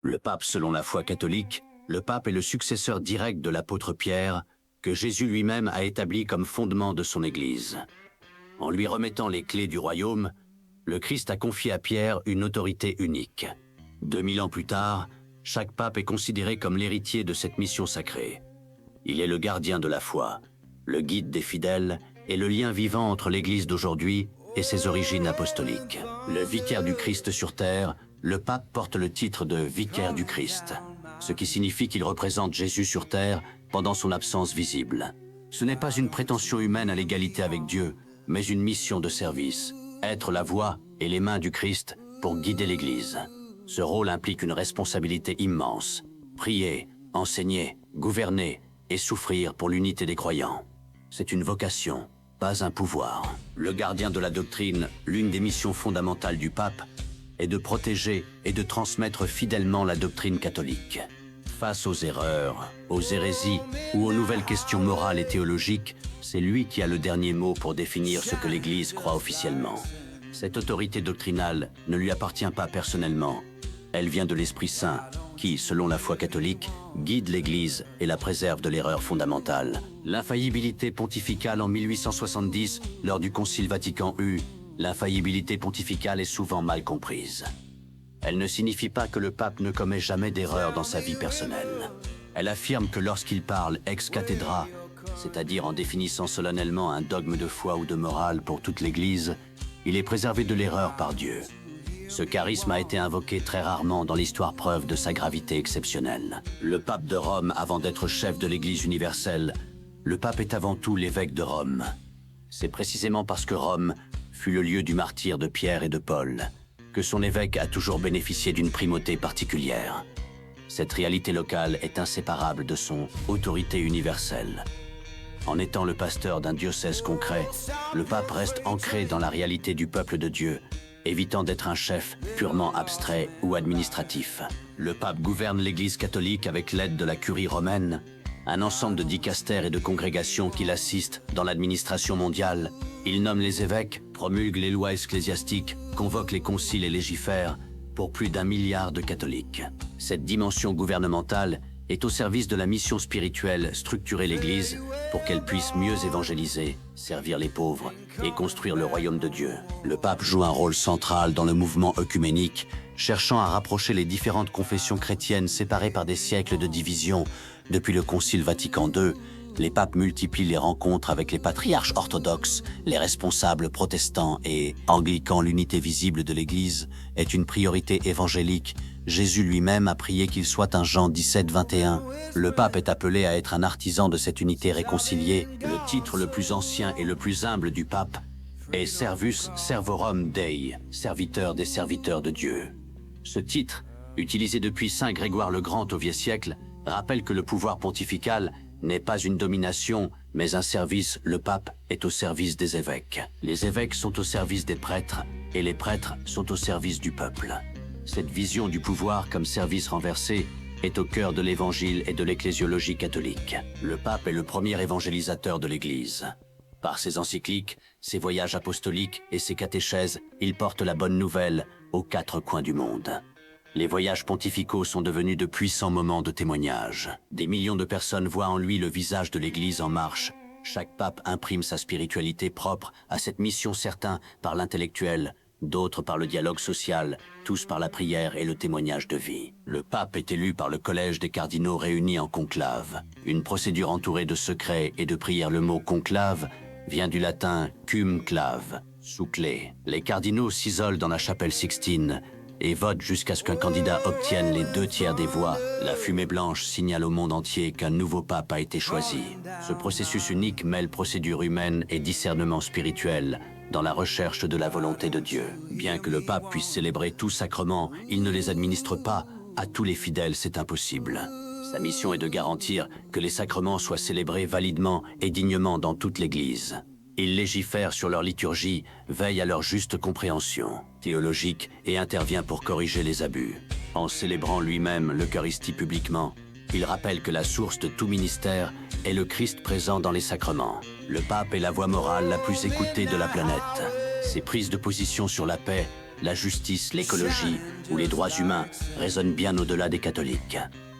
Le pape selon la foi catholique, le pape est le successeur direct de l'apôtre Pierre, que Jésus lui-même a établi comme fondement de son Église. En lui remettant les clés du royaume, le Christ a confié à Pierre une autorité unique. 2000 ans plus tard, chaque pape est considéré comme l'héritier de cette mission sacrée. Il est le gardien de la foi, le guide des fidèles et le lien vivant entre l'Église d'aujourd'hui et ses origines apostoliques. Le vicaire du Christ sur terre, le pape porte le titre de vicaire du Christ, ce qui signifie qu'il représente Jésus sur terre pendant son absence visible. Ce n'est pas une prétention humaine à l'égalité avec Dieu, mais une mission de service, être la voix et les mains du Christ pour guider l'Église. Ce rôle implique une responsabilité immense, prier, enseigner, gouverner et souffrir pour l'unité des croyants. C'est une vocation, pas un pouvoir. Le gardien de la doctrine, l'une des missions fondamentales du pape, est de protéger et de transmettre fidèlement la doctrine catholique. Face aux erreurs, aux hérésies ou aux nouvelles questions morales et théologiques, c'est lui qui a le dernier mot pour définir ce que l'Église croit officiellement. Cette autorité doctrinale ne lui appartient pas personnellement. Elle vient de l'Esprit Saint, qui, selon la foi catholique, guide l'Église et la préserve de l'erreur fondamentale. L'infaillibilité pontificale en 1870, lors du Concile Vatican II, l'infaillibilité pontificale est souvent mal comprise. Elle ne signifie pas que le pape ne commet jamais d'erreur dans sa vie personnelle. Elle affirme que lorsqu'il parle ex cathedra, c'est-à-dire en définissant solennellement un dogme de foi ou de morale pour toute l'Église, il est préservé de l'erreur par Dieu. Ce charisme a été invoqué très rarement dans l'histoire, preuve de sa gravité exceptionnelle. Le pape de Rome, avant d'être chef de l'Église universelle, le pape est avant tout l'évêque de Rome. C'est précisément parce que Rome fut le lieu du martyre de Pierre et de Paul que son évêque a toujours bénéficié d'une primauté particulière. Cette réalité locale est inséparable de son autorité universelle. En étant le pasteur d'un diocèse concret, le pape reste ancré dans la réalité du peuple de Dieu, évitant d'être un chef purement abstrait ou administratif. Le pape gouverne l'Église catholique avec l'aide de la curie romaine, un ensemble de dicastères et de congrégations qui l'assistent dans l'administration mondiale. Il nomme les évêques, promulgue les lois ecclésiastiques, convoque les conciles et légifère pour plus d'1 milliard de catholiques. Cette dimension gouvernementale est au service de la mission spirituelle, structurer l'Église pour qu'elle puisse mieux évangéliser, servir les pauvres et construire le royaume de Dieu. Le pape joue un rôle central dans le mouvement œcuménique, cherchant à rapprocher les différentes confessions chrétiennes séparées par des siècles de division. Depuis le Concile Vatican II, les papes multiplient les rencontres avec les patriarches orthodoxes, les responsables protestants et anglicans. L'unité visible de l'Église est une priorité évangélique. Jésus lui-même a prié qu'il soit un Jean 17, 21. Le pape est appelé à être un artisan de cette unité réconciliée. Le titre le plus ancien et le plus humble du pape est Servus Servorum Dei, serviteur des serviteurs de Dieu. Ce titre, utilisé depuis Saint Grégoire le Grand au vieux siècle, rappelle que le pouvoir pontifical n'est pas une domination, mais un service. Le pape est au service des évêques. Les évêques sont au service des prêtres, et les prêtres sont au service du peuple. Cette vision du pouvoir comme service renversé est au cœur de l'Évangile et de l'ecclésiologie catholique. Le pape est le premier évangélisateur de l'Église. Par ses encycliques, ses voyages apostoliques et ses catéchèses, il porte la bonne nouvelle aux 4 coins du monde. Les voyages pontificaux sont devenus de puissants moments de témoignage. Des millions de personnes voient en lui le visage de l'Église en marche. Chaque pape imprime sa spiritualité propre à cette mission, certains par l'intellectuel, d'autres par le dialogue social, tous par la prière et le témoignage de vie. Le pape est élu par le collège des cardinaux réunis en conclave. Une procédure entourée de secrets et de prières. Le mot conclave vient du latin cum clave, sous clé. Les cardinaux s'isolent dans la chapelle Sixtine et votent jusqu'à ce qu'un candidat obtienne les 2/3 des voix. La fumée blanche signale au monde entier qu'un nouveau pape a été choisi. Ce processus unique mêle procédure humaine et discernement spirituel dans la recherche de la volonté de Dieu. Bien que le pape puisse célébrer tous sacrements, il ne les administre pas à tous les fidèles, c'est impossible. Sa mission est de garantir que les sacrements soient célébrés validement et dignement dans toute l'Église. Il légifère sur leur liturgie, veille à leur juste compréhension théologique et intervient pour corriger les abus. En célébrant lui-même l'Eucharistie publiquement, il rappelle que la source de tout ministère est le Christ présent dans les sacrements. Le pape est la voix morale la plus écoutée de la planète. Ses prises de position sur la paix, la justice, l'écologie ou les droits humains résonnent bien au-delà des catholiques.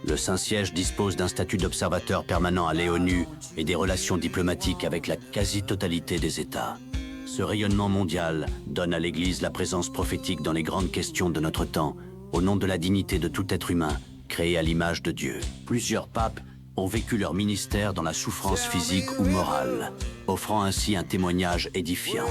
Le Saint-Siège dispose d'un statut d'observateur permanent à l'ONU et des relations diplomatiques avec la quasi-totalité des États. Ce rayonnement mondial donne à l'Église la présence prophétique dans les grandes questions de notre temps, au nom de la dignité de tout être humain, créé à l'image de Dieu. Plusieurs papes ont vécu leur ministère dans la souffrance physique ou morale, offrant ainsi un témoignage édifiant.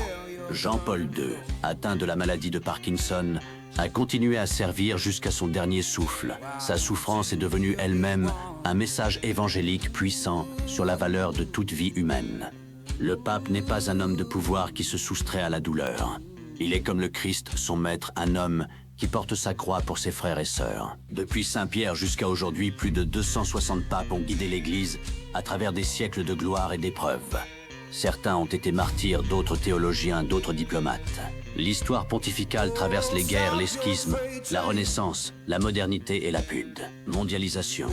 Jean-Paul II, atteint de la maladie de Parkinson, a continué à servir jusqu'à son dernier souffle. Sa souffrance est devenue elle-même un message évangélique puissant sur la valeur de toute vie humaine. Le pape n'est pas un homme de pouvoir qui se soustrait à la douleur. Il est comme le Christ, son maître, un homme qui porte sa croix pour ses frères et sœurs. Depuis Saint-Pierre jusqu'à aujourd'hui, plus de 260 papes ont guidé l'Église à travers des siècles de gloire et d'épreuves. Certains ont été martyrs, d'autres théologiens, d'autres diplomates. L'histoire pontificale traverse les guerres, les schismes, la Renaissance, la modernité et la PUD. Mondialisation.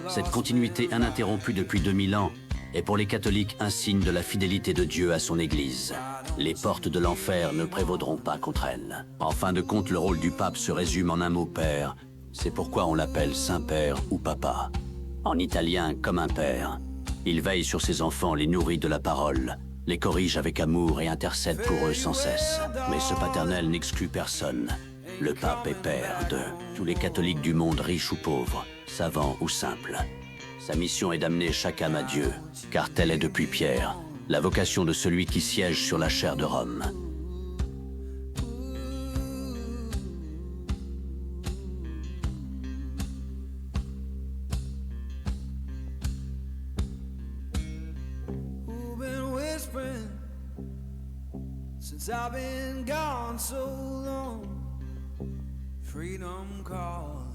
Cette continuité ininterrompue depuis 2000 ans est pour les catholiques un signe de la fidélité de Dieu à son Église. Les portes de l'enfer ne prévaudront pas contre elle. En fin de compte, le rôle du pape se résume en un mot, père. C'est pourquoi on l'appelle Saint-Père ou Papa. En italien, comme un père. Il veille sur ses enfants, les nourrit de la parole, les corrige avec amour et intercède pour eux sans cesse. Mais ce paternel n'exclut personne. Le pape est père de tous les catholiques du monde, riches ou pauvres, savants ou simples. Sa mission est d'amener chaque âme à Dieu, car telle est depuis Pierre, la vocation de celui qui siège sur la chaire de Rome. Since I've been gone so long, freedom calls.